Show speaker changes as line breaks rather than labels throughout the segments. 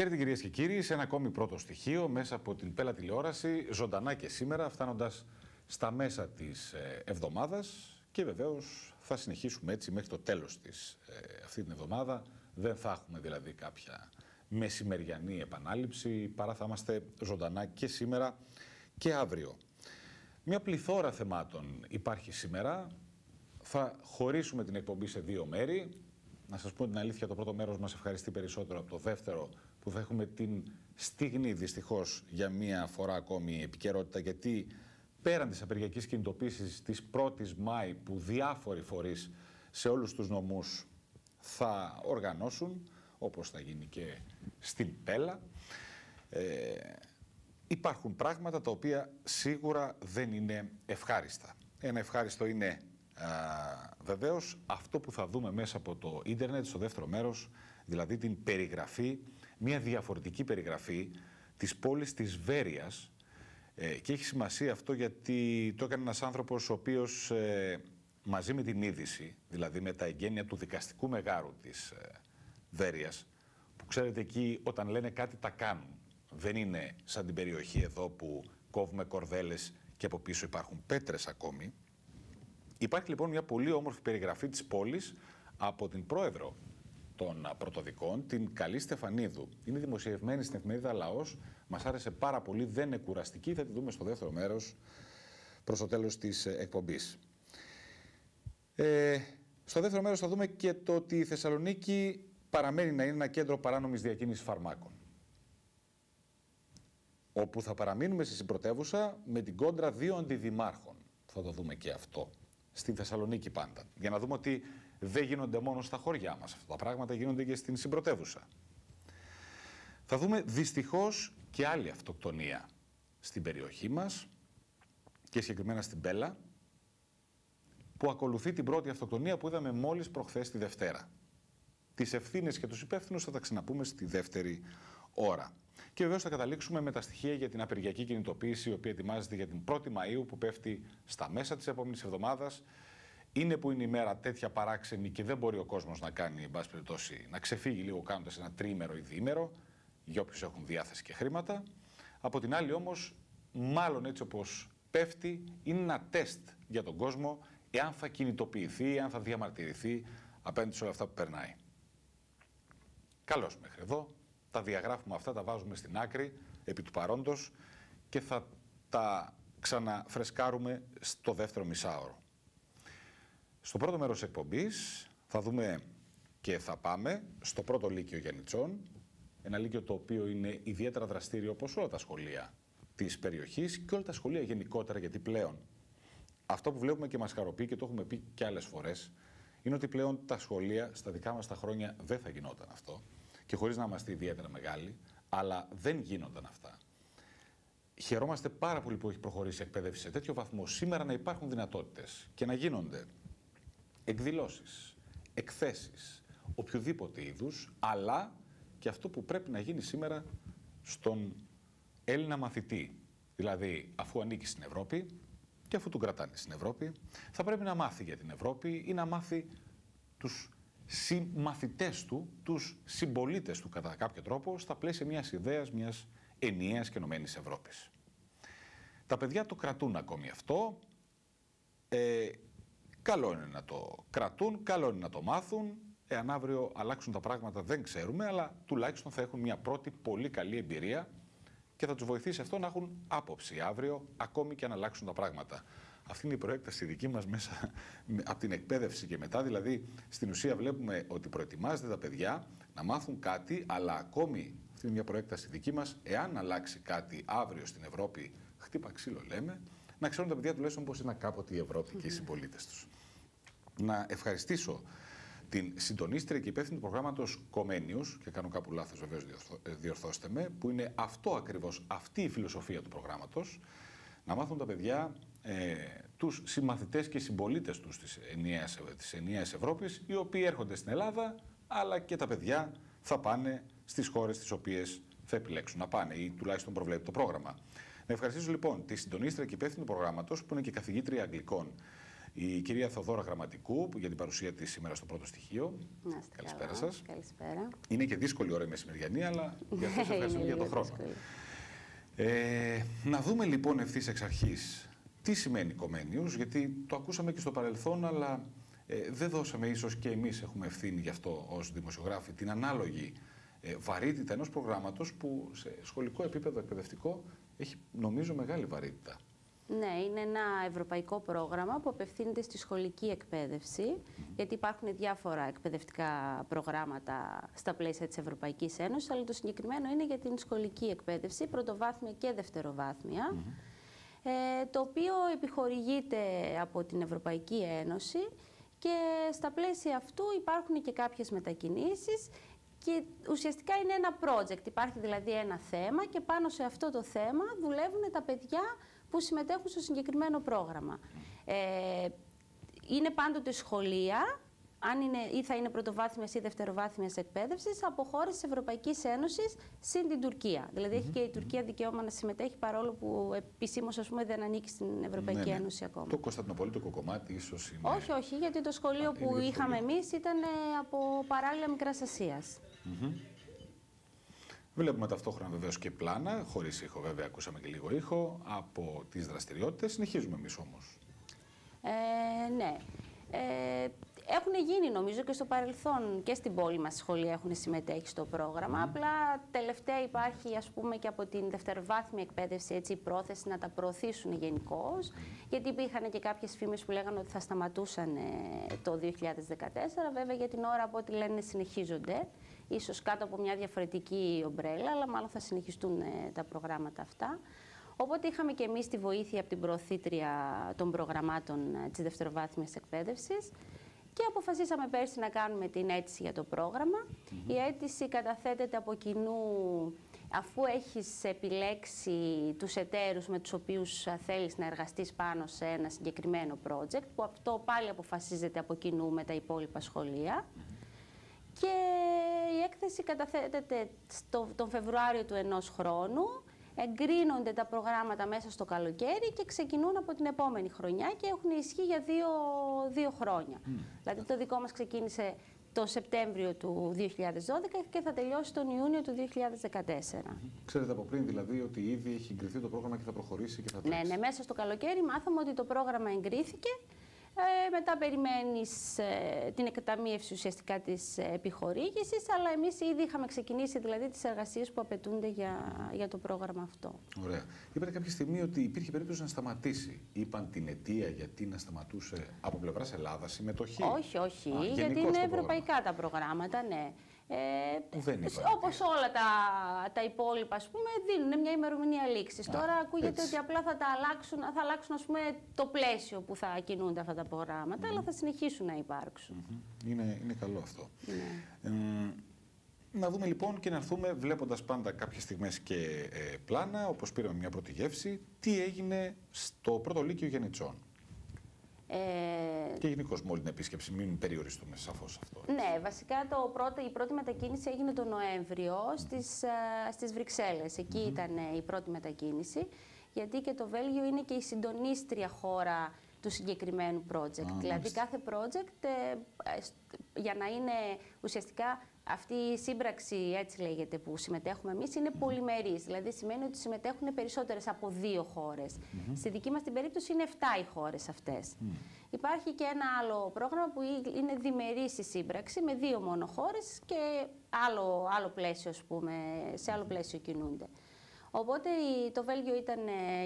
Χαίρετε κυρίες και κύριοι, σε ένα ακόμη πρώτο στοιχείο μέσα από την Πέλα τηλεόραση, ζωντανά και σήμερα, φτάνοντας στα μέσα της εβδομάδας και βεβαίως θα συνεχίσουμε έτσι μέχρι το τέλος της αυτή την εβδομάδα. Δεν θα έχουμε δηλαδή κάποια μεσημεριανή επανάληψη, παρά θα είμαστε ζωντανά και σήμερα και αύριο. Μια πληθώρα θεμάτων υπάρχει σήμερα. Θα χωρίσουμε την εκπομπή σε δύο μέρη. Να σας πω την αλήθεια, το πρώτο μέρος μας ευχαριστεί περισσότερο από το δεύτερο, που θα έχουμε την στιγμή δυστυχώς για μία φορά ακόμη επικαιρότητα, γιατί πέραν της απεργιακής κινητοποίησης της 1ης Μάη που διάφοροι φορείς σε όλους τους νομούς θα οργανώσουν, όπως θα γίνει και στην Πέλα, υπάρχουν πράγματα τα οποία σίγουρα δεν είναι ευχάριστα. Ένα ευχάριστο είναι βεβαίως αυτό που θα δούμε μέσα από το ίντερνετ στο δεύτερο μέρος, δηλαδή την περιγραφή, μια διαφορετική περιγραφή της πόλης της Βέρειας, και έχει σημασία αυτό γιατί το έκανε ένας άνθρωπος ο οποίος μαζί με την είδηση, δηλαδή με τα εγγένεια του δικαστικού μεγάρου της Βέρειας, που ξέρετε εκεί όταν λένε κάτι τα κάνουν, δεν είναι σαν την περιοχή εδώ που κόβουμε κορδέλες και από πίσω υπάρχουν πέτρες ακόμη. Υπάρχει λοιπόν μια πολύ όμορφη περιγραφή της πόλης από την πρόεδρο των πρωτοδικών, την Καλή Στεφανίδου. Είναι δημοσιευμένη στην εφημερίδα Λαός. Μας άρεσε πάρα πολύ, δεν είναι κουραστική. Θα τη δούμε στο δεύτερο μέρος προς το τέλος της εκπομπής. Στο δεύτερο μέρος θα δούμε και το ότι η Θεσσαλονίκη παραμένει να είναι ένα κέντρο παράνομης διακίνησης φαρμάκων, όπου θα παραμείνουμε στη πρωτεύουσα με την κόντρα δύο αντιδημάρχων. Θα το δούμε και αυτό. Στη Θεσσαλονίκη πάντα. Για να δούμε ότι δεν γίνονται μόνο στα χωριά μας αυτά τα πράγματα, γίνονται και στην συμπρωτεύουσα. Θα δούμε δυστυχώς και άλλη αυτοκτονία στην περιοχή μας και συγκεκριμένα στην Πέλα, που ακολουθεί την πρώτη αυτοκτονία που είδαμε μόλις προχθές τη Δευτέρα. Τις ευθύνες και τους υπεύθυνους θα τα ξαναπούμε στη δεύτερη ώρα. Και βεβαίως θα καταλήξουμε με τα στοιχεία για την απεργιακή κινητοποίηση, η οποία ετοιμάζεται για την 1η Μαΐου, που πέφτει στα μέσα της επόμενης εβδομάδας. Είναι που είναι η μέρα τέτοια παράξενη και δεν μπορεί ο κόσμος να κάνει, εν πάση περιπτώσει, να ξεφύγει λίγο κάνοντας ένα τριήμερο ή διήμερο, για όποιους έχουν διάθεση και χρήματα. Από την άλλη όμως, μάλλον έτσι όπως πέφτει, είναι ένα τεστ για τον κόσμο, εάν θα κινητοποιηθεί, εάν θα διαμαρτυρηθεί απέναντι σε όλα αυτά που περνάει. Καλώς μέχρι εδώ. Τα διαγράφουμε αυτά, τα βάζουμε στην άκρη επί του παρόντος και θα τα ξαναφρεσκάρουμε στο δεύτερο μισάωρο. Στο πρώτο μέρος της εκπομπής θα δούμε και θα πάμε στο πρώτο Λύκειο Γιαννιτσών, ένα λύκειο το οποίο είναι ιδιαίτερα δραστήριο όπως όλα τα σχολεία της περιοχής και όλα τα σχολεία γενικότερα, γιατί πλέον αυτό που βλέπουμε και μας χαροποιεί και το έχουμε πει και άλλες φορές, είναι ότι πλέον τα σχολεία στα δικά μας τα χρόνια δεν θα γινόταν αυτό. Και χωρίς να είμαστε ιδιαίτερα μεγάλοι, αλλά δεν γίνονταν αυτά. Χαιρόμαστε πάρα πολύ που έχει προχωρήσει η εκπαίδευση σε τέτοιο βαθμό σήμερα να υπάρχουν δυνατότητες και να γίνονται εκδηλώσεις, εκθέσεις, οποιοδήποτε είδους, αλλά και αυτό που πρέπει να γίνει σήμερα στον Έλληνα μαθητή. Δηλαδή, αφού ανήκει στην Ευρώπη και αφού τον κρατάνε στην Ευρώπη, θα πρέπει να μάθει για την Ευρώπη ή να μάθει τους συμμαθητές του, τους συμπολίτες του κατά κάποιο τρόπο, στα πλαίσια μιας ιδέας, μιας ενιαίας και ενωμένης Ευρώπης. Τα παιδιά το κρατούν ακόμη αυτό. Καλό είναι να το κρατούν, καλό είναι να το μάθουν. Εάν αύριο αλλάξουν τα πράγματα δεν ξέρουμε, αλλά τουλάχιστον θα έχουν μια πρώτη πολύ καλή εμπειρία και θα τους βοηθήσει αυτό να έχουν άποψη αύριο, ακόμη και αν αλλάξουν τα πράγματα. Αυτή είναι η προέκταση δική μας μέσα από την εκπαίδευση και μετά. Δηλαδή, στην ουσία βλέπουμε ότι προετοιμάζεται τα παιδιά να μάθουν κάτι, αλλά ακόμη, αυτή είναι μια προέκταση δική μας, εάν αλλάξει κάτι αύριο στην Ευρώπη, χτύπα ξύλο λέμε, να ξέρουν τα παιδιά τουλάχιστον πώς ήταν κάποτε η Ευρώπη και οι συμπολίτες τους. Να ευχαριστήσω την συντονίστρια και υπεύθυνη του προγράμματος Κομένιους, και κάνω κάπου λάθος βεβαίως διορθώστε με, που είναι αυτό ακριβώς, αυτή η φιλοσοφία του προγράμματος, να μάθουν τα παιδιά τους συμμαθητές και συμπολίτες τους της ενιαίας Ευρώπης, οι οποίοι έρχονται στην Ελλάδα, αλλά και τα παιδιά θα πάνε στις χώρες τις οποίες θα επιλέξουν να πάνε ή τουλάχιστον προβλέπει το πρόγραμμα. Να ευχαριστήσω λοιπόν τη συντονίστρια και υπεύθυνη του προγράμματος, που είναι και καθηγήτρια Αγγλικών Η κυρία Θοδώρα Γραμματικού, για την παρουσία της σήμερα στο πρώτο στοιχείο. Καλησπέρα σας.
Καλησπέρα.
Είναι και δύσκολη ώρα η μεσημεριανή, αλλά για αυτό σας ευχαριστούμε για τον χρόνο. Να δούμε λοιπόν ευθύς εξ αρχής τι σημαίνει Κομμένιους, γιατί το ακούσαμε και στο παρελθόν, αλλά δεν δώσαμε, ίσως και εμείς έχουμε ευθύνη γι' αυτό ως δημοσιογράφοι, την ανάλογη βαρύτητα ενός προγράμματος που σε σχολικό επίπεδο εκπαιδευτικό έχει, νομίζω, μεγάλη βαρύτητα.
Ναι, είναι ένα ευρωπαϊκό πρόγραμμα που απευθύνεται στη σχολική εκπαίδευση, γιατί υπάρχουν διάφορα εκπαιδευτικά προγράμματα στα πλαίσια της Ευρωπαϊκής Ένωσης, αλλά το συγκεκριμένο είναι για την σχολική εκπαίδευση, πρωτοβάθμια και δευτεροβάθμια, το οποίο επιχορηγείται από την Ευρωπαϊκή Ένωση και στα πλαίσια αυτού υπάρχουν και κάποιες μετακινήσεις και ουσιαστικά είναι ένα project. Υπάρχει δηλαδή ένα θέμα και πάνω σε αυτό το θέμα δουλεύουν τα παιδιά που συμμετέχουν στο συγκεκριμένο πρόγραμμα. Είναι πάντοτε σχολεία, αν είναι, ή θα είναι πρωτοβάθμιας ή δευτεροβάθμιας εκπαίδευσης, από χώρες της Ευρωπαϊκής Ένωσης συν την Τουρκία. Δηλαδή έχει και η Τουρκία δικαίωμα να συμμετέχει, παρόλο που επισήμως, ας πούμε, δεν ανήκει στην Ευρωπαϊκή Ένωση ακόμα.
Το Κωνσταντινοπολίτικο κομμάτι ίσως είναι...
Όχι, όχι, γιατί το σχολείο που είχαμε εμείς ήταν από παράλληλα Μικράς Ασίας.
Βλέπουμε ταυτόχρονα βεβαίως και πλάνα, χωρίς ήχο βέβαια, ακούσαμε και λίγο ήχο, από τις δραστηριότητες. Συνεχίζουμε εμείς όμως.
Ναι. Έχουν γίνει, νομίζω, και στο παρελθόν και στην πόλη μας σχολεία έχουν συμμετέχει στο πρόγραμμα. Απλά τελευταία υπάρχει, ας πούμε, και από την δευτεροβάθμια εκπαίδευση, έτσι, η πρόθεση να τα προωθήσουν γενικώς. Γιατί υπήρχαν και κάποιες φήμες που λέγανε ότι θα σταματούσαν το 2014. Βέβαια, για την ώρα, από ό,τι λένε, συνεχίζονται. Ίσως κάτω από μια διαφορετική ομπρέλα, αλλά μάλλον θα συνεχιστούν τα προγράμματα αυτά. Οπότε είχαμε και εμείς τη βοήθεια από την προωθήτρια των προγραμμάτων της δευτεροβάθμιας εκπαίδευσης και αποφασίσαμε πέρσι να κάνουμε την αίτηση για το πρόγραμμα. Η αίτηση καταθέτεται από κοινού αφού έχεις επιλέξει τους εταίρους με τους οποίους θέλεις να εργαστείς πάνω σε ένα συγκεκριμένο project, που αυτό πάλι αποφασίζεται από κοινού με τα υπόλοιπα σχολεία. Και η έκθεση καταθέτεται τον Φεβρουάριο του ενός χρόνου, εγκρίνονται τα προγράμματα μέσα στο καλοκαίρι και ξεκινούν από την επόμενη χρονιά και έχουν ισχύ για δύο χρόνια. Δηλαδή το δικό μας ξεκίνησε το Σεπτέμβριο του 2012 και θα τελειώσει τον Ιούνιο του 2014.
Ξέρετε από πριν δηλαδή ότι ήδη έχει εγκριθεί το πρόγραμμα και θα προχωρήσει και θα τρέξει.
Ναι, μέσα στο καλοκαίρι μάθαμε ότι το πρόγραμμα εγκρίθηκε. Μετά περιμένεις την εκταμείευση ουσιαστικά της επιχορήγησης, αλλά εμείς ήδη είχαμε ξεκινήσει δηλαδή τις εργασίες που απαιτούνται για το πρόγραμμα αυτό.
Ωραία. Είπατε κάποια στιγμή ότι υπήρχε περίπτωση να σταματήσει. Είπαν την αιτία γιατί να σταματούσε από πλευράς Ελλάδας συμμετοχή.
Όχι, όχι. Γιατί είναι ευρωπαϊκά τα προγράμματα, ναι. Όπως όλα τα υπόλοιπα, ας πούμε, δίνουν μια ημερομηνία λήξης. Τώρα ακούγεται ότι απλά θα αλλάξουν ας πούμε, το πλαίσιο που θα κινούνται αυτά τα προγράμματα, αλλά θα συνεχίσουν να υπάρξουν.
Είναι καλό αυτό. Να δούμε λοιπόν και να έρθουμε, βλέποντας πάντα κάποιες στιγμές και πλάνα, όπως πήραμε μια πρώτη γεύση, τι έγινε στο πρώτο Λύκειο Γενιτσών. Και γενικώς με όλη την επίσκεψη, μην περιοριστούμε σαφώς αυτό.
Ναι, βασικά η πρώτη μετακίνηση έγινε τον Νοέμβριο στις Βρυξέλλες. Εκεί ήταν η πρώτη μετακίνηση, γιατί και το Βέλγιο είναι και η συντονίστρια χώρα του συγκεκριμένου project. Δηλαδή κάθε project, για να είναι ουσιαστικά αυτή η σύμπραξη, έτσι λέγεται, που συμμετέχουμε εμείς, είναι πολυμερής. Δηλαδή σημαίνει ότι συμμετέχουν περισσότερες από 2 χώρες. Στη δική μας την περίπτωση είναι 7 οι χώρες αυτές. Υπάρχει και ένα άλλο πρόγραμμα που είναι διμερής η σύμπραξη με 2 μόνο χώρες και άλλο πλαίσιο, ας πούμε, σε άλλο πλαίσιο κινούνται. Οπότε το Βέλγιο ήταν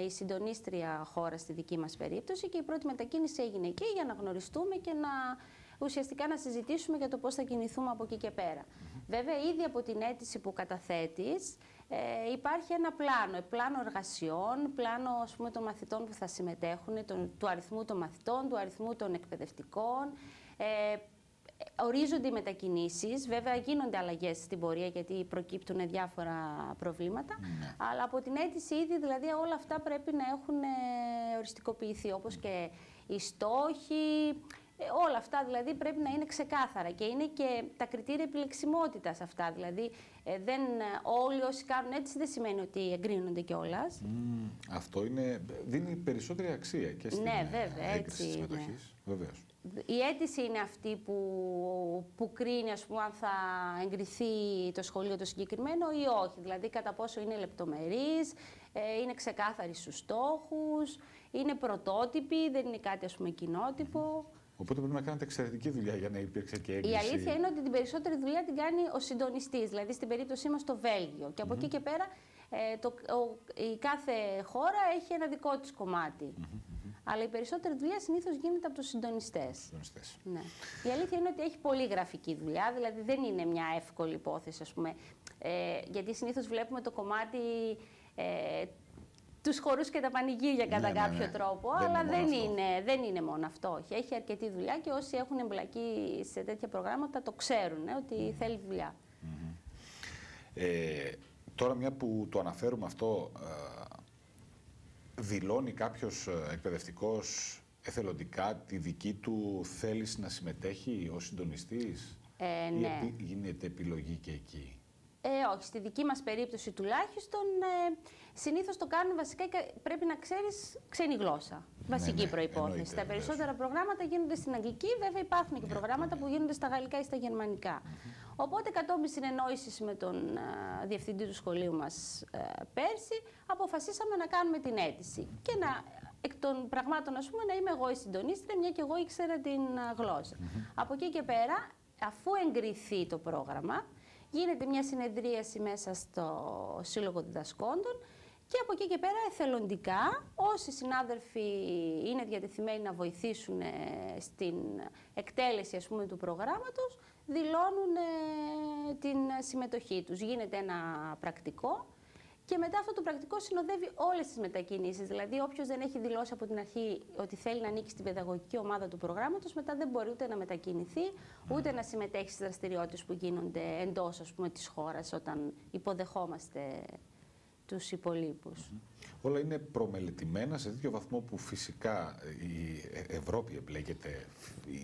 η συντονίστρια χώρα στη δική μας περίπτωση και η πρώτη μετακίνηση έγινε εκεί για να γνωριστούμε και ουσιαστικά να συζητήσουμε για το πώς θα κινηθούμε από εκεί και πέρα. Βέβαια, ήδη από την αίτηση που καταθέτεις υπάρχει ένα πλάνο εργασιών, πλάνο, ας πούμε, των μαθητών που θα συμμετέχουν, του αριθμού των μαθητών, του αριθμού των εκπαιδευτικών. Ορίζονται οι μετακινήσεις, βέβαια γίνονται αλλαγές στην πορεία γιατί προκύπτουν διάφορα προβλήματα, αλλά από την αίτηση ήδη δηλαδή όλα αυτά πρέπει να έχουν οριστικοποιηθεί, όπως και οι στόχοι, Όλα αυτά δηλαδή πρέπει να είναι ξεκάθαρα και είναι και τα κριτήρια επιλεξιμότητας αυτά. Δηλαδή, όλοι όσοι κάνουν έτσι δεν σημαίνει ότι εγκρίνονται κιόλας.
Αυτό δίνει περισσότερη αξία και στην έγκριση της συμμετοχής. Βεβαίως.
Η αίτηση είναι αυτή που κρίνει, ας πούμε, αν θα εγκριθεί το σχολείο το συγκεκριμένο ή όχι. Δηλαδή, κατά πόσο είναι λεπτομερής, είναι ξεκάθαρη στους στόχους, είναι πρωτότυπη, δεν είναι κάτι, ας πούμε, κοινότυπο.
Οπότε πρέπει να κάνετε εξαιρετική δουλειά για να υπήρξε και έγκριση.
Η αλήθεια είναι ότι την περισσότερη δουλειά την κάνει ο συντονιστής, δηλαδή στην περίπτωσή μας το Βέλγιο. Και από εκεί και πέρα η κάθε χώρα έχει ένα δικό της κομμάτι. Αλλά η περισσότερη δουλειά συνήθως γίνεται από τους συντονιστές. Ναι. Η αλήθεια είναι ότι έχει πολύ γραφική δουλειά, δηλαδή δεν είναι μια εύκολη υπόθεση, ας πούμε. Γιατί συνήθως βλέπουμε το κομμάτι τους χορούς και τα πανηγύρια κατά κάποιο τρόπο, αλλά δεν είναι μόνο αυτό. Έχει αρκετή δουλειά και όσοι έχουν εμπλακεί σε τέτοια προγράμματα το ξέρουν ότι θέλει δουλειά.
Τώρα, μια που το αναφέρουμε αυτό, δηλώνει κάποιος εκπαιδευτικός εθελοντικά τη δική του θέληση να συμμετέχει ως συντονιστής
ναι.
Ή γίνεται επιλογή και εκεί?
Όχι, στη δική μας περίπτωση τουλάχιστον, συνήθως το κάνουν βασικά και πρέπει να ξέρεις ξένη γλώσσα. Βασική προϋπόθεση. Τα περισσότερα προγράμματα γίνονται στην αγγλική, βέβαια υπάρχουν και προγράμματα που γίνονται στα γαλλικά ή στα γερμανικά. Οπότε, κατόπιν συνεννόησης με τον διευθυντή του σχολείου μας πέρσι, αποφασίσαμε να κάνουμε την αίτηση. Και εκ των πραγμάτων, ας πούμε, να είμαι εγώ η συντονίστρια, μια και εγώ ήξερα την γλώσσα. Από εκεί και πέρα, αφού εγκριθεί το πρόγραμμα, γίνεται μια συνεδρίαση μέσα στο Σύλλογο Διδασκόντων και από εκεί και πέρα εθελοντικά όσοι συνάδελφοι είναι διατεθειμένοι να βοηθήσουν στην εκτέλεση, ας πούμε, του προγράμματος, δηλώνουν την συμμετοχή τους. Γίνεται ένα πρακτικό και μετά αυτό το πρακτικό συνοδεύει όλες τις μετακινήσεις. Δηλαδή, όποιος δεν έχει δηλώσει από την αρχή ότι θέλει να ανήκει στην παιδαγωγική ομάδα του προγράμματος, μετά δεν μπορεί ούτε να μετακινηθεί, ούτε να συμμετέχει στις δραστηριότητες που γίνονται εντός, ας πούμε, της χώρας, όταν υποδεχόμαστε τους υπολείπους.
Όλα είναι προμελετημένα σε τέτοιο βαθμό που φυσικά η Ευρώπη εμπλέκεται,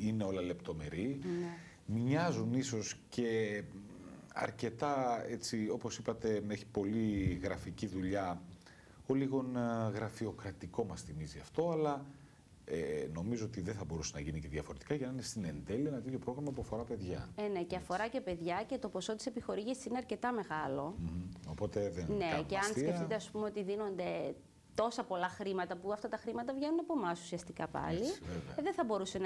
είναι όλα λεπτομερή. Μοιάζουν ίσως και αρκετά, έτσι, όπως είπατε, έχει πολύ γραφική δουλειά. Ο λίγον γραφειοκρατικό μας θυμίζει αυτό, αλλά νομίζω ότι δεν θα μπορούσε να γίνει και διαφορετικά για να είναι στην εν τέλει ένα τέτοιο πρόγραμμα που αφορά παιδιά.
Ναι, και αφορά και παιδιά και το ποσό της επιχορήγησης είναι αρκετά μεγάλο.
Οπότε δεν είναι.
Ναι, και αν σκεφτείτε, ας πούμε, ότι δίνονται τόσα πολλά χρήματα, που αυτά τα χρήματα βγαίνουν από εμάς ουσιαστικά πάλι, δεν θα μπορούσε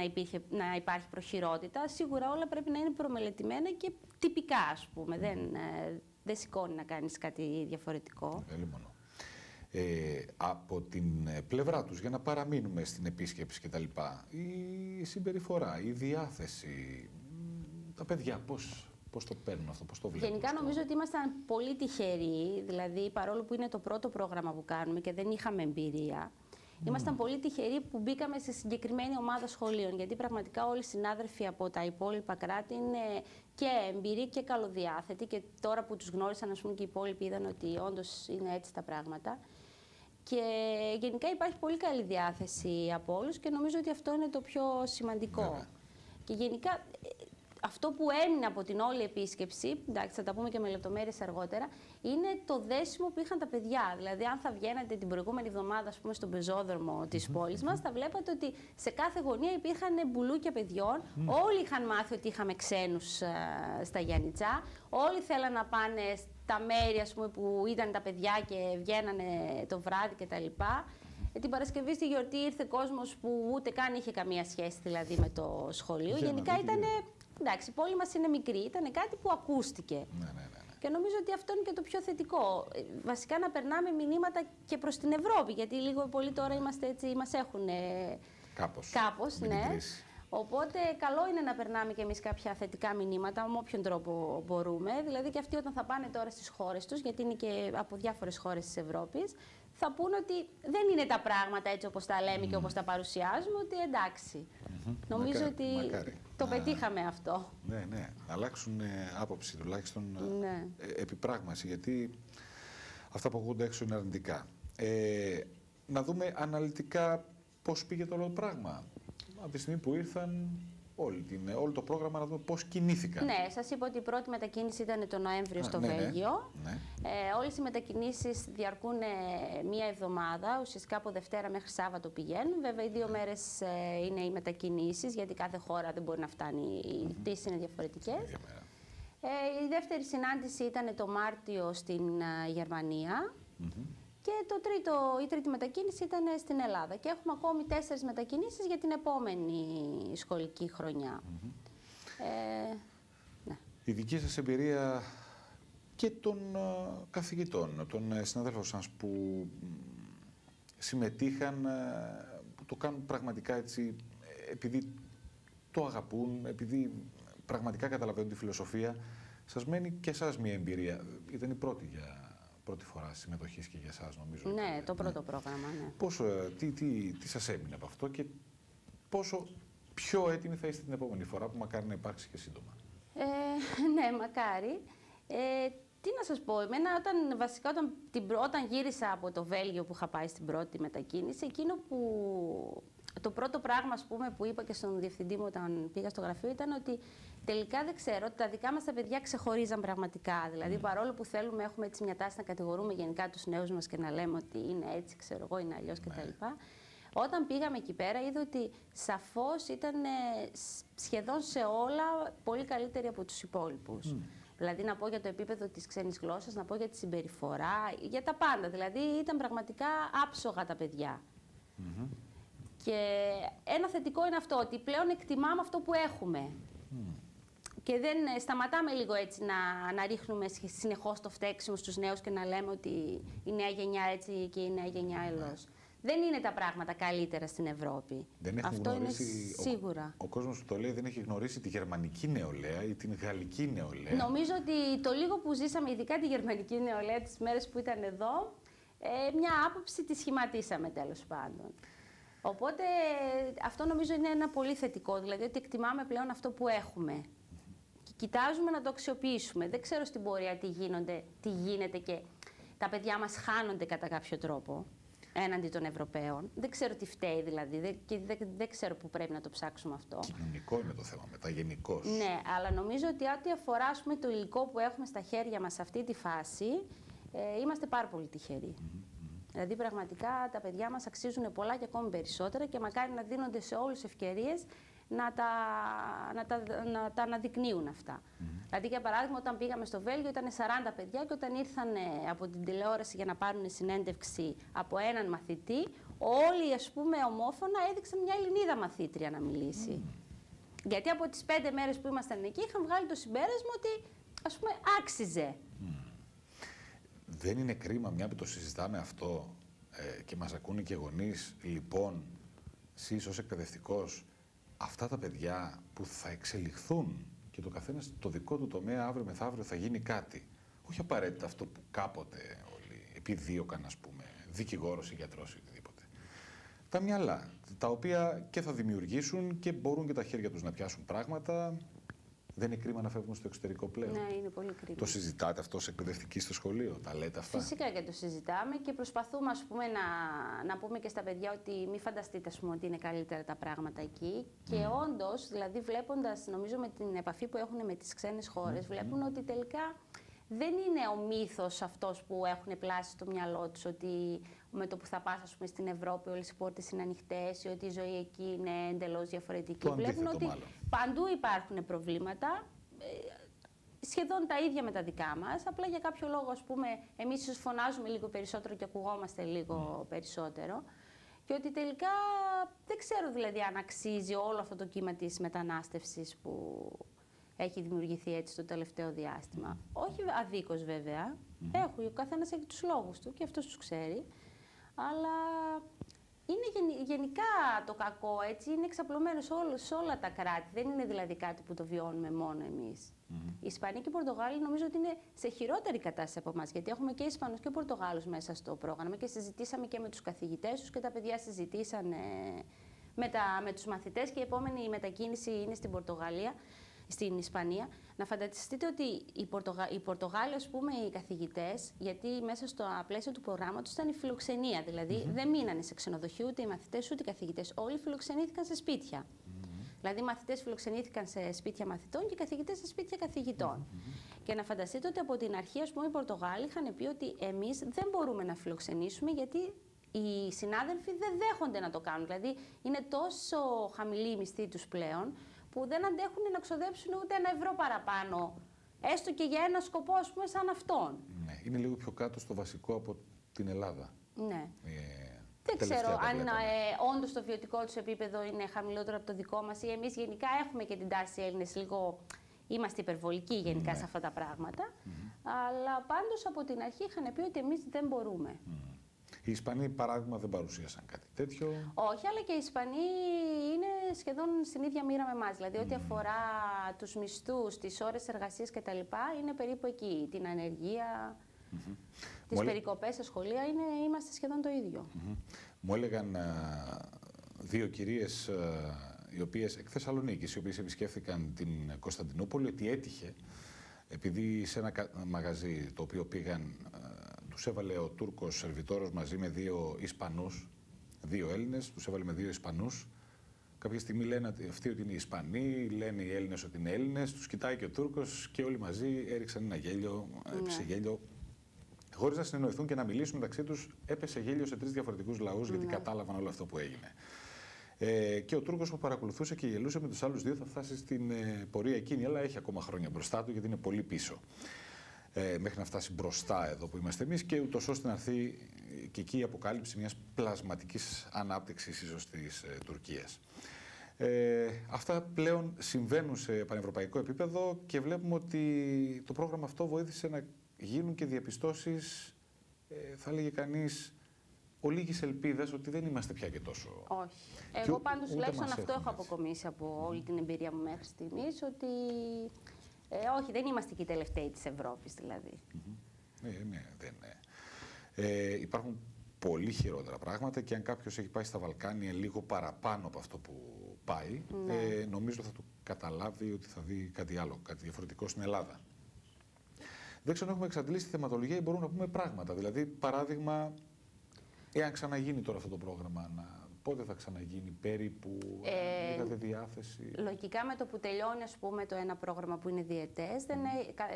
να υπάρχει προχειρότητα. Σίγουρα όλα πρέπει να είναι προμελετημένα και τυπικά, ας πούμε. Δεν σηκώνει να κάνεις κάτι διαφορετικό.
Από την πλευρά τους, για να παραμείνουμε στην επίσκεψη κτλ., η συμπεριφορά, η διάθεση, τα παιδιά πώς το παίρνουν αυτό, πώς το βλέπουν?
Γενικά νομίζω ότι ήμασταν πολύ τυχεροί, δηλαδή παρόλο που είναι το πρώτο πρόγραμμα που κάνουμε και δεν είχαμε εμπειρία, ήμασταν πολύ τυχεροί που μπήκαμε σε συγκεκριμένη ομάδα σχολείων, γιατί πραγματικά όλοι οι συνάδελφοι από τα υπόλοιπα κράτη είναι και εμπειροί και καλοδιάθετοι και τώρα που τους γνώρισαν, ας πούμε, και οι υπόλοιποι είδαν ότι όντως είναι έτσι τα πράγματα. Και γενικά υπάρχει πολύ καλή διάθεση από όλους και νομίζω ότι αυτό είναι το πιο σημαντικό. Και γενικά αυτό που έμεινε από την όλη επίσκεψη, εντάξει, θα τα πούμε και με λεπτομέρειες αργότερα, είναι το δέσιμο που είχαν τα παιδιά. Δηλαδή, αν θα βγαίνατε την προηγούμενη εβδομάδα, ας πούμε, στον πεζόδρομο της πόλης μας, θα βλέπατε ότι σε κάθε γωνία υπήρχαν μπουλούκια παιδιών. Όλοι είχαν μάθει ότι είχαμε ξένους στα Γιαννιτσά. Όλοι θέλαν να πάνε στα μέρη, ας πούμε, που ήταν τα παιδιά και βγαίνανε το βράδυ κτλ. Την Παρασκευή στη γιορτή ήρθε κόσμος που ούτε καν είχε καμία σχέση δηλαδή με το σχολείο. Γενικά ήταν. Εντάξει, η πόλη μας είναι μικρή, ήταν κάτι που ακούστηκε. Και νομίζω ότι αυτό είναι και το πιο θετικό. Βασικά να περνάμε μηνύματα και προς την Ευρώπη, γιατί λίγο πολύ τώρα είμαστε έτσι, μας έχουν κάπως ναι. Οπότε καλό είναι να περνάμε κι εμείς κάποια θετικά μηνύματα με όποιον τρόπο μπορούμε. Δηλαδή και αυτοί όταν θα πάνε τώρα στις χώρες τους, γιατί είναι και από διάφορες χώρες της Ευρώπης, θα πούνε ότι δεν είναι τα πράγματα έτσι όπως τα λέμε και όπως τα παρουσιάζουμε, ότι εντάξει. Νομίζω ότι το πετύχαμε αυτό.
Ναι, ναι. Αλλάξουν άποψη τουλάχιστον επιπράγμαση, γιατί αυτά που ακούγονται έξω είναι αρνητικά. Να δούμε αναλυτικά πώς πήγε το όλο πράγμα. από τη στιγμή που ήρθαν όλο το πρόγραμμα, να δούμε πώς κινήθηκαν.
Ναι, σας είπα ότι η πρώτη μετακίνηση ήταν το Νοέμβριο στο Βέλγιο.
Ναι.
Όλες οι μετακινήσεις διαρκούν μία εβδομάδα, ουσιαστικά από Δευτέρα μέχρι Σάββατο πηγαίνουν. Βέβαια, οι 2 μέρες είναι οι μετακινήσεις, γιατί κάθε χώρα δεν μπορεί να φτάνει, οι πτήσεις είναι διαφορετικές. Η δεύτερη συνάντηση ήταν το Μάρτιο στην Γερμανία. Και η τρίτη μετακίνηση ήταν στην Ελλάδα. Και έχουμε ακόμη 4 μετακινήσεις για την επόμενη σχολική χρονιά.
Ναι. Η δική σας εμπειρία και των καθηγητών, των συναδέλφων σας που συμμετείχαν, που το κάνουν πραγματικά έτσι, επειδή το αγαπούν, επειδή πραγματικά καταλαβαίνουν τη φιλοσοφία, σας μένει και εσάς μια εμπειρία. Ήταν η πρώτη φορά συμμετοχής και για εσάς, νομίζω.
Ναι, το πρώτο πρόγραμμα, ναι.
Τι σας έμεινε από αυτό και πόσο πιο έτοιμοι θα είστε την επόμενη φορά, που μακάρι να υπάρξει και σύντομα.
Ναι, μακάρι. Τι να σας πω, εμένα όταν γύρισα από το Βέλγιο που είχα πάει στην πρώτη μετακίνηση, εκείνο που το πρώτο πράγμα, ας πούμε, που είπα και στον διευθυντή μου όταν πήγα στο γραφείο ήταν ότι τελικά δεν ξέρω, τα δικά μας τα παιδιά ξεχωρίζαν πραγματικά. Δηλαδή, παρόλο που έχουμε έτσι μια τάση να κατηγορούμε γενικά τους νέους μας και να λέμε ότι είναι έτσι, ξέρω εγώ, είναι αλλιώς κτλ. Όταν πήγαμε εκεί πέρα, είδα ότι σαφώς ήταν σχεδόν σε όλα πολύ καλύτεροι από τους υπόλοιπους. Δηλαδή, να πω για το επίπεδο της ξένης γλώσσας, να πω για τη συμπεριφορά, για τα πάντα. Δηλαδή, ήταν πραγματικά άψογα τα παιδιά. Και ένα θετικό είναι αυτό, ότι πλέον εκτιμάμε αυτό που έχουμε. Και δεν σταματάμε λίγο έτσι να ρίχνουμε συνεχώς το φταίξιμο στους νέους και να λέμε ότι η νέα γενιά έτσι και η νέα γενιά αλλιώς. Δεν είναι τα πράγματα καλύτερα στην Ευρώπη. Αυτό είναι σίγουρα.
Ο κόσμος που το λέει δεν έχει γνωρίσει τη γερμανική νεολαία ή την γαλλική νεολαία.
Νομίζω ότι το λίγο που ζήσαμε, ειδικά τη γερμανική νεολαία, τις μέρες που ήταν εδώ, μια άποψη τη σχηματίσαμε τέλος πάντων. Οπότε αυτό νομίζω είναι ένα πολύ θετικό, δηλαδή ότι εκτιμάμε πλέον αυτό που έχουμε. Και κοιτάζουμε να το αξιοποιήσουμε. Δεν ξέρω στην πορεία τι γίνεται και τα παιδιά μας χάνονται κατά κάποιο τρόπο έναντι των Ευρωπαίων. Δεν ξέρω τι φταίει δηλαδή και δεν ξέρω πού πρέπει να το ψάξουμε αυτό.
Κοινωνικό είναι το θέμα μετά, γενικώς.
Ναι, αλλά νομίζω ότι ό,τι αφορά το υλικό που έχουμε στα χέρια μας σε αυτή τη φάση, είμαστε πάρα πολύ τυχεροί. Δηλαδή, πραγματικά τα παιδιά μας αξίζουν πολλά και ακόμη περισσότερα και μακάρι να δίνονται σε όλους ευκαιρίες να τα αναδεικνύουν αυτά. Δηλαδή, για παράδειγμα, όταν πήγαμε στο Βέλγιο ήταν 40 παιδιά και όταν ήρθαν από την τηλεόραση για να πάρουν συνέντευξη από έναν μαθητή, όλοι, ας πούμε, ομόφωνα έδειξαν μια Ελληνίδα μαθήτρια να μιλήσει. Γιατί από τις 5 μέρες που ήμασταν εκεί είχαν βγάλει το συμπέρασμα ότι, ας πούμε, άξιζε.
Δεν είναι κρίμα, μια που το συζητάμε αυτό και μας ακούνε και γονείς, λοιπόν, εσείς ως εκπαιδευτικός, αυτά τα παιδιά που θα εξελιχθούν και το καθένας το δικό του τομέα αύριο μεθαύριο θα γίνει κάτι. Όχι απαραίτητα αυτό που κάποτε όλοι επιδίωκαν, ας πούμε, δικηγόρος ή γιατρός ή οτιδήποτε. Τα μυαλά, τα οποία και θα δημιουργήσουν και μπορούν και τα χέρια τους να πιάσουν πράγματα. Δεν είναι κρίμα να φεύγουν στο εξωτερικό πλέον?
Ναι, είναι πολύ κρίμα.
Το συζητάτε αυτό σε εκπαιδευτική στο σχολείο, τα λέτε αυτά?
Φυσικά και το συζητάμε και προσπαθούμε, ας πούμε, να πούμε και στα παιδιά ότι μην φανταστείτε, ας πούμε, ότι είναι καλύτερα τα πράγματα εκεί. Και όντως, δηλαδή βλέποντας, νομίζω με την επαφή που έχουν με τις ξένες χώρες, βλέπουν ότι τελικά δεν είναι ο μύθος αυτός που έχουν πλάσει στο μυαλό τους, ότι με το που θα πας, ας πούμε, στην Ευρώπη όλες οι πόρτες είναι ανοιχτές ή ότι η ζωή εκεί είναι εντελώς διαφορετική. Βλέπουν ότι παντού υπάρχουν προβλήματα, σχεδόν τα ίδια με τα δικά μας, απλά για κάποιο λόγο, ας πούμε, εμείς ίσως φωνάζουμε λίγο περισσότερο και ακουγόμαστε λίγο περισσότερο. Και ότι τελικά δεν ξέρω δηλαδή αν αξίζει όλο αυτό το κύμα της μετανάστευσης που έχει δημιουργηθεί έτσι το τελευταίο διάστημα. Όχι αδίκως βέβαια, ο καθένας έχει τους λόγους του και αυτός τους ξέρει, αλλά είναι γενικά το κακό, έτσι, είναι εξαπλωμένο σε όλα τα κράτη, δεν είναι δηλαδή κάτι που το βιώνουμε μόνο εμείς. Οι Ισπανοί και οι Πορτογάλοι νομίζω ότι είναι σε χειρότερη κατάσταση από εμάς, γιατί έχουμε και Ισπανούς και Πορτογάλους μέσα στο πρόγραμμα και συζητήσαμε και με τους καθηγητές τους και τα παιδιά συζητήσαν με τους μαθητές και η επόμενη μετακίνηση είναι στην Πορτογαλία. στην Ισπανία. Να φανταστείτε ότι οι Πορτογάλοι, ας πούμε, οι καθηγητές, γιατί μέσα στο πλαίσιο του προγράμματος ήταν η φιλοξενία, δηλαδή δεν μείνανε σε ξενοδοχείο ούτε οι μαθητές ούτε οι καθηγητές. Όλοι φιλοξενήθηκαν σε σπίτια. Δηλαδή, οι μαθητές φιλοξενήθηκαν σε σπίτια μαθητών και οι καθηγητές σε σπίτια καθηγητών. Και να φανταστείτε ότι από την αρχή, ας πούμε, οι Πορτογάλοι είχαν πει ότι εμείς δεν μπορούμε να φιλοξενήσουμε, γιατί οι συνάδελφοι δεν δέχονται να το κάνουν. Δηλαδή, είναι τόσο χαμηλή η μισθή τους πλέον, που δεν αντέχουν να ξοδέψουν ούτε €1 παραπάνω, έστω και για ένα σκοπό, ας πούμε, σαν αυτόν.
Ναι, είναι λίγο πιο κάτω στο βασικό από την Ελλάδα.
Ναι. Δεν ξέρω αν όντως το βιωτικό τους επίπεδο είναι χαμηλότερο από το δικό μας, ή εμείς γενικά έχουμε και την τάση Έλληνες λίγο. Είμαστε υπερβολικοί γενικά σε αυτά τα πράγματα. Αλλά πάντως από την αρχή είχαν πει ότι εμείς δεν μπορούμε.
Οι Ισπανοί, παράδειγμα, δεν παρουσίασαν κάτι τέτοιο.
Όχι, αλλά και οι Ισπανοί είναι σχεδόν στην ίδια μοίρα με εμάς. Δηλαδή, ό,τι αφορά τους μισθούς, τις ώρες εργασίας κτλ., είναι περίπου εκεί. Την ανεργία, τις περικοπές στα σχολεία, είμαστε σχεδόν το ίδιο.
Μου έλεγαν δύο κυρίες, οι οποίες εκ Θεσσαλονίκης, οι οποίες επισκέφθηκαν την Κωνσταντινούπολη, ότι έτυχε, επειδή σε ένα μαγαζί το οποίο πήγαν, τους έβαλε ο Τούρκος σερβιτόρος μαζί με 2 Ισπανούς, 2 Έλληνες, τους έβαλε με 2 Ισπανούς. Κάποια στιγμή λένε αυτοί ότι είναι Ισπανοί, λένε οι Έλληνες ότι είναι Έλληνες, τους κοιτάει και ο Τούρκος και όλοι μαζί έριξαν ένα γέλιο, έπεσε γέλιο. Χωρίς να συνεννοηθούν και να μιλήσουν μεταξύ τους, έπεσε γέλιο σε 3 διαφορετικούς λαούς, γιατί κατάλαβαν όλο αυτό που έγινε. Και ο Τούρκος που παρακολουθούσε και γελούσε με τους άλλους 2 θα φτάσει στην πορεία εκείνη, αλλά έχει ακόμα χρόνια μπροστά του, γιατί είναι πολύ πίσω. Μέχρι να φτάσει μπροστά εδώ που είμαστε εμείς, και ούτως ώστε να έρθει και εκεί η αποκάλυψη μιας πλασματικής ανάπτυξης ίσως της Τουρκίας. Αυτά πλέον συμβαίνουν σε πανευρωπαϊκό επίπεδο και βλέπουμε ότι το πρόγραμμα αυτό βοήθησε να γίνουν και διαπιστώσεις, θα έλεγε κανείς, ολίγης ελπίδας ότι δεν είμαστε πια και τόσο.
Όχι. Εγώ πάντως τουλάχιστον αυτό έχω αποκομίσει από όλη την εμπειρία μου μέχρι στιγμής, ότι όχι, δεν είμαστε και οι τελευταίοι της Ευρώπης, δηλαδή.
Ναι, δεν. Υπάρχουν πολύ χειρότερα πράγματα, και αν κάποιος έχει πάει στα Βαλκάνια λίγο παραπάνω από αυτό που πάει, νομίζω θα του καταλάβει ότι θα δει κάτι άλλο, κάτι διαφορετικό στην Ελλάδα. Δεν ξέρω αν έχουμε εξαντλήσει τη θεματολογία ή μπορούμε να πούμε πράγματα. Δηλαδή, παράδειγμα, εάν ξαναγίνει τώρα αυτό το πρόγραμμα, πότε θα ξαναγίνει περίπου, είδατε διάθεση?
Λογικά με το που τελειώνει, ας πούμε, το ένα πρόγραμμα που είναι διετές,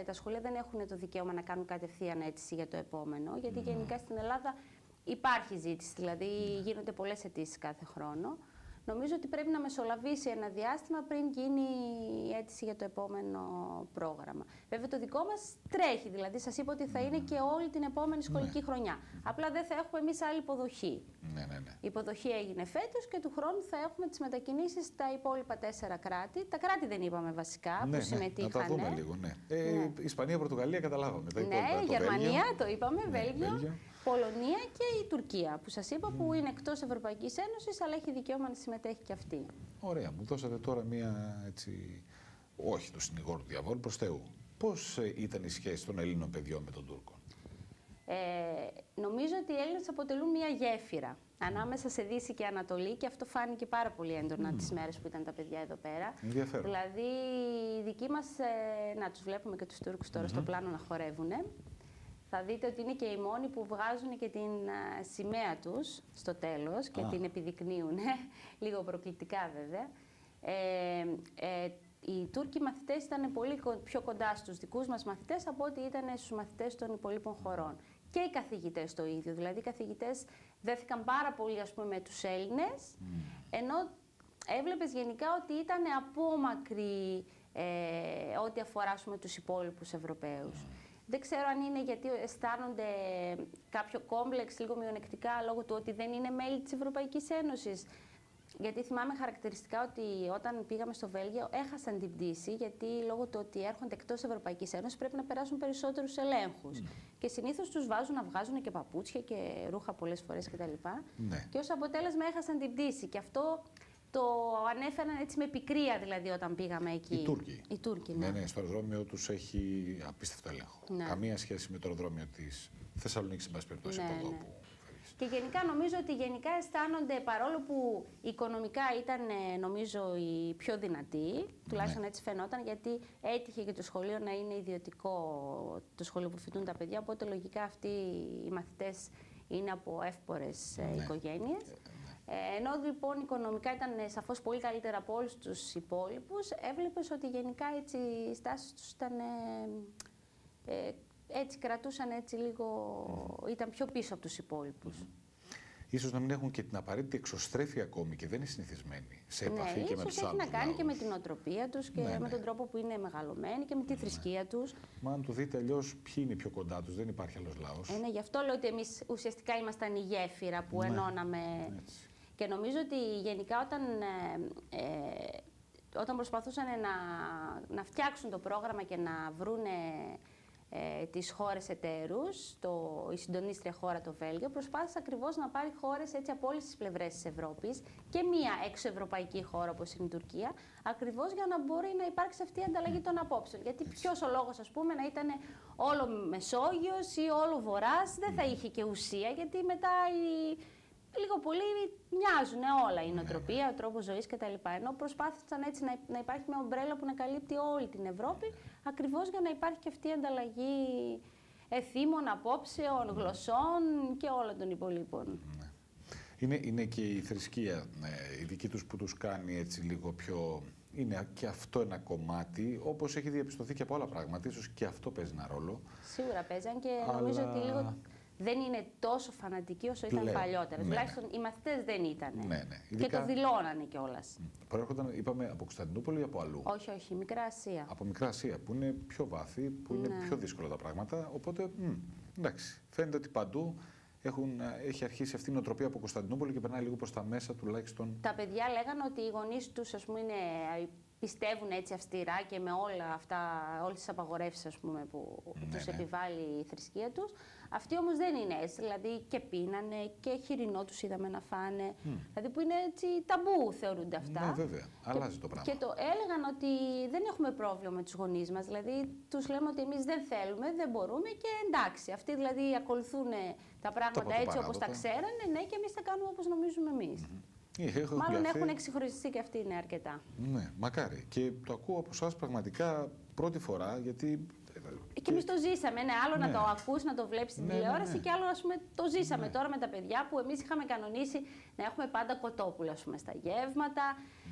τα σχολεία δεν έχουν το δικαίωμα να κάνουν κατευθείαν αίτηση για το επόμενο, γιατί γενικά στην Ελλάδα υπάρχει ζήτηση, δηλαδή γίνονται πολλές αιτήσεις κάθε χρόνο. Νομίζω ότι πρέπει να μεσολαβήσει ένα διάστημα πριν γίνει η αίτηση για το επόμενο πρόγραμμα. Βέβαια, το δικό μας τρέχει, δηλαδή σας είπα ότι θα είναι και όλη την επόμενη σχολική χρονιά. Απλά δεν θα έχουμε εμείς άλλη υποδοχή. Η υποδοχή έγινε φέτος και του χρόνου θα έχουμε τις μετακινήσεις στα υπόλοιπα 4 κράτη. Τα κράτη δεν είπαμε βασικά που συμμετείχαν.
Να τα δούμε λίγο, Ισπανία, Πορτογαλία, καταλάβαμε. Τα
Γερμανία, το είπαμε, Βέλγιο. Πολωνία και η Τουρκία, που σας είπα, που είναι εκτός Ευρωπαϊκής Ένωσης, αλλά έχει δικαίωμα να συμμετέχει και αυτή.
Ωραία, μου δώσατε τώρα μία, έτσι, όχι το συνηγόρο του διαβόλου, προς Θεού. Πώς ήταν η σχέση των Ελλήνων παιδιών με τον Τούρκο?
Νομίζω ότι οι Έλληνες αποτελούν μία γέφυρα ανάμεσα σε Δύση και Ανατολή, και αυτό φάνηκε πάρα πολύ έντονα τις μέρες που ήταν τα παιδιά εδώ πέρα.
Ενδιαφέρον.
Δηλαδή, οι δικοί μας, να τους βλέπουμε και τους Τούρκους τώρα στο πλάνο να χορεύουνε. Θα δείτε ότι είναι και οι μόνοι που βγάζουν και την σημαία τους στο τέλος και την επιδεικνύουν, λίγο προκλητικά βέβαια. Οι Τούρκοι μαθητές ήταν πολύ πιο κοντά στους δικούς μας μαθητές από ό,τι ήταν στους μαθητές των υπολείπων χωρών. Και οι καθηγητές το ίδιο, δηλαδή οι καθηγητές δέθηκαν πάρα πολύ, ας πούμε, με τους Έλληνες, ενώ έβλεπες γενικά ότι ήταν απόμακροι ό,τι αφορά, ας πούμε, τους υπόλοιπους Ευρωπαίους. Δεν ξέρω αν είναι γιατί αισθάνονται κάποιο κόμπλεξ λίγο μειονεκτικά λόγω του ότι δεν είναι μέλη της Ευρωπαϊκής Ένωσης. Γιατί θυμάμαι χαρακτηριστικά ότι όταν πήγαμε στο Βέλγιο έχασαν την πτήση, γιατί λόγω του ότι έρχονται εκτός Ευρωπαϊκής Ένωσης πρέπει να περάσουν περισσότερους ελέγχους. Και συνήθως τους βάζουν να βγάζουν και παπούτσια και ρούχα πολλές φορές κτλ. Και ως αποτέλεσμα έχασαν την πτήση. Και αυτό το ανέφεραν έτσι με πικρία, δηλαδή, όταν πήγαμε εκεί.
Οι Τούρκοι. Ναι, στο αεροδρόμιο τους έχει απίστευτο έλεγχο. Καμία σχέση με το αεροδρόμιο της Θεσσαλονίκης, εν πάση περιπτώσει, από εδώ που φεύγεις.
Και γενικά νομίζω ότι γενικά αισθάνονται, παρόλο που οικονομικά ήταν νομίζω οι πιο δυνατοί, τουλάχιστον έτσι φαινόταν, γιατί έτυχε και το σχολείο να είναι ιδιωτικό, το σχολείο που φοιτούν τα παιδιά, οπότε λογικά αυτοί οι μαθητές είναι από εύπορες οικογένειες. Ενώ λοιπόν οικονομικά ήταν σαφώς πολύ καλύτερα από όλους τους υπόλοιπους, έβλεπες ότι γενικά έτσι οι στάσεις τους ήταν, έτσι κρατούσαν έτσι λίγο, ήταν πιο πίσω από τους υπόλοιπους.
Ίσως να μην έχουν και την απαραίτητη εξωστρέφεια ακόμη και δεν είναι συνηθισμένοι σε επαφή και με τους άλλους.
Ίσως έχει να κάνει και με την οτροπία τους και με τον τρόπο που είναι μεγαλωμένοι και με τη θρησκεία τους.
Μα αν το δείτε αλλιώς, ποιοι είναι πιο κοντά τους, δεν υπάρχει άλλος λαός.
Ναι, γι' αυτό λέω ότι εμείς ουσιαστικά ήμασταν η γέφυρα που ενώναμε. Έτσι. Και νομίζω ότι γενικά όταν προσπαθούσαν να φτιάξουν το πρόγραμμα και να βρούνε τις χώρες εταίρους, η συντονίστρια χώρα το Βέλγιο, προσπάθησε ακριβώς να πάρει χώρες έτσι από όλες τις πλευρές της Ευρώπης και μία εξωευρωπαϊκή χώρα όπως είναι η Τουρκία, ακριβώς για να μπορεί να υπάρξει αυτή η ανταλλαγή των απόψεων. Γιατί ποιος ο λόγος, ας πούμε, να ήταν όλο Μεσόγειος ή όλο Βορράς, δεν θα είχε και ουσία, γιατί μετά λίγο πολύ μοιάζουν όλα, η νοοτροπία, ο τρόπος ζωής κτλ. Ενώ προσπάθησαν έτσι να υπάρχει μια ομπρέλα που να καλύπτει όλη την Ευρώπη, ακριβώς για να υπάρχει και αυτή η ανταλλαγή εθήμων, απόψεων, γλωσσών και όλων των υπολείπων.
Είναι και η θρησκεία η δική τους που τους κάνει έτσι λίγο πιο... Είναι και αυτό ένα κομμάτι, όπως έχει διαπιστωθεί και από άλλα πράγματα, ίσως και αυτό παίζει ένα ρόλο.
Σίγουρα παίζαν και νομίζω ότι λίγο... δεν είναι τόσο φανατικοί όσο ήταν παλιότερα. Τουλάχιστον οι μαθητές δεν ήταν. Ειδικά... Και το δηλώνανε κιόλας.
Προέρχονταν, είπαμε, από Κωνσταντινούπολη ή από αλλού?
Όχι, όχι, Μικρά Ασία.
Από Μικρά Ασία, που είναι πιο βάθη, που είναι πιο δύσκολα τα πράγματα. Οπότε, εντάξει, φαίνεται ότι παντού έχει αρχίσει αυτή η νοοτροπία από Κωνσταντινούπολη και περνάει λίγο προς τα μέσα τουλάχιστον.
Τα παιδιά λέγανε ότι οι γονείς τους, ας πούμε, πιστεύουν έτσι αυστηρά και με όλες τις απαγορεύσεις, ας πούμε, που τους επιβάλλει η θρησκεία τους. Αυτοί όμως δεν είναι έτσι, δηλαδή και πίνανε και χοιρινό τους είδαμε να φάνε, δηλαδή που είναι έτσι ταμπού θεωρούνται αυτά.
Ναι, βέβαια, αλλάζει το πράγμα.
Και το έλεγαν ότι δεν έχουμε πρόβλημα με τους γονείς μας, δηλαδή τους λέμε ότι εμείς δεν θέλουμε, δεν μπορούμε και εντάξει. Αυτοί δηλαδή ακολουθούν τα πράγματα έτσι όπως τα ξέρανε, ναι, και εμείς τα κάνουμε όπως νομίζουμε εμείς. Μάλλον έχουν εξυγχρονιστεί και αυτοί είναι αρκετά.
Ναι, μακάρι. Και το ακούω από εσάς πραγματικά πρώτη φορά, γιατί...
Και εμείς το ζήσαμε, άλλο να το ακούς, να το βλέπεις στην τηλεόραση και άλλο, ας πούμε, το ζήσαμε τώρα με τα παιδιά που εμείς είχαμε κανονίσει να έχουμε πάντα κοτόπουλα, ας πούμε, στα γεύματα.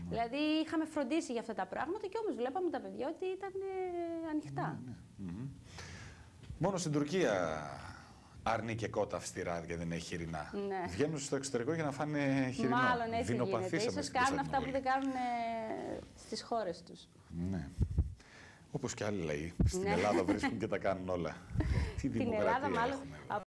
Δηλαδή είχαμε φροντίσει για αυτά τα πράγματα και όμως βλέπαμε τα παιδιά ότι ήταν ανοιχτά.
Μόνο στην Τουρκία αρνεί και κότα αυστηρά και δεν έχει χοιρινά. Βγαίνουν στο εξωτερικό για να φάνε χοιρινό.
Μάλλον έτσι γίνεται. Ίσως κάνουν αυτά που δεν κάνουν στις χώρες τους.
Ναι. Όπως και άλλοι λαοί. Στην Ελλάδα βρίσκουν και τα κάνουν όλα. Τι δημοκρατία έχουμε.